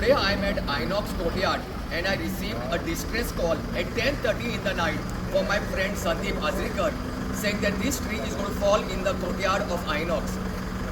Today I am at Inox Courtyard and I received a distress call at 10:30 in the night from my friend Sandeep Azrikar saying that this tree is going to fall in the courtyard of Inox.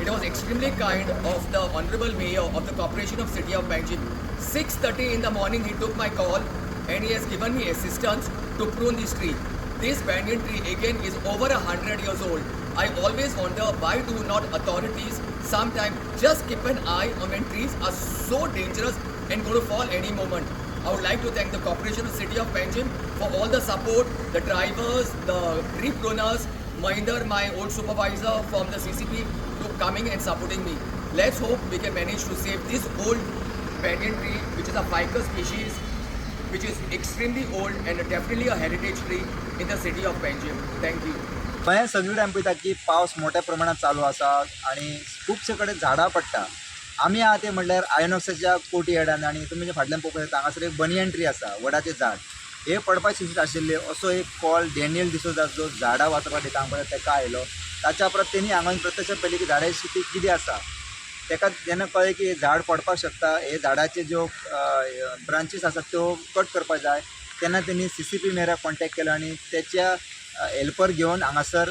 It was extremely kind of the Honorable Mayor of the Corporation of City of Panjim. 6:30 in the morning he took my call and he has given me assistance to prune this tree. This banyan tree again is over 100 years old. I always wonder why do not authorities sometimes just keep an eye on when trees are so dangerous and going to fall any moment. I would like to thank the Corporation of City of Panjim for all the support, the drivers, the tree pruners, Mahinder, my old supervisor from the CCP, to coming and supporting me. Let's hope we can manage to save this old banyan tree, which is a ficus species, which is extremely old and definitely a heritage tree in the city of Panjim. Thank you. गोंयांत सगळीकडे आमी पळयता की पावस मोठ्या प्रमाणात चालू आसा आनी खुबशे कडेन झाडां पडटा. आमी आहा ते म्हणल्यार आयनॉक्साच्या कोर्टयार्डान आनी तुमी जे फाटल्यान पळोवंक शकता हांगासर एक बनियन ट्री आसा, वडाचें झाड. हे पडपाचे स्थितींत आशिल्ले असो एक कॉल डॅनियल डिसोजा जो झाडां वाचोवपाक काम करता ताका आयलो. ताच्या उपरांत तेणी हांगा प्रत्यक्ष पयलें की झाडाची स्थिती कितें आसा. ताका जेन्ना कळ्ळें की झाड पडपाक शकता, हे झाडाचे ज्यो ब्रांचीस आसात त्यो कट करपाक जाय, तेन्ना तेणी CCP मेयराक कॉन्टॅक्ट केलो आनी त्याच्या हेल्पर घेवन हांगासर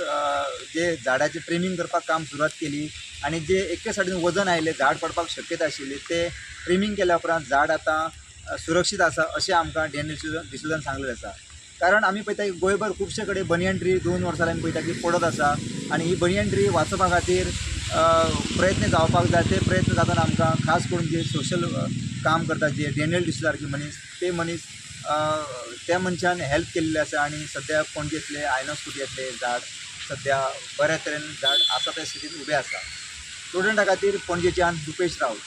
जे झाडाचें ट्रिमींग करपाक काम सुरवात केली आनी जे एके सायडीन वजन आयिल्लें झाड पडपाक शक्यता आशिल्ली ते ट्रिमींग केल्या उपरांत झाड आतां सुरक्षीत आसा अशें आमकां डॅनियल डिसोजान सांगलेलें आसा. कारण आमी पळयता की गोंयभर खुबशे कडेन बनियन ट्री 2 वर्सां जाल्यार पळयता की पडत आसा आनी ही बनियन ट्री वाचोवपा खातीर प्रयत्न जावपाक जाय. ते प्रयत्न जाताना आमकां खास करून जे सोशल काम करता जे डॅनियल डिसोजा सारके मनीस, ते मनीस त्या मनशान हेल्प केल्लें आसा आनी सद्या पणजेंतले आयनॉक्स कुटियांतले झाड सद्या बऱ्या तरेन झाड आसा त्या स्थितींत उबें आसा. स्टुडंटा खातीर पणजेच्यान Rupesh Rawat.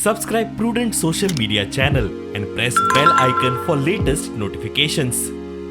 Subscribe Prudent social media channel and press bell icon for latest notifications.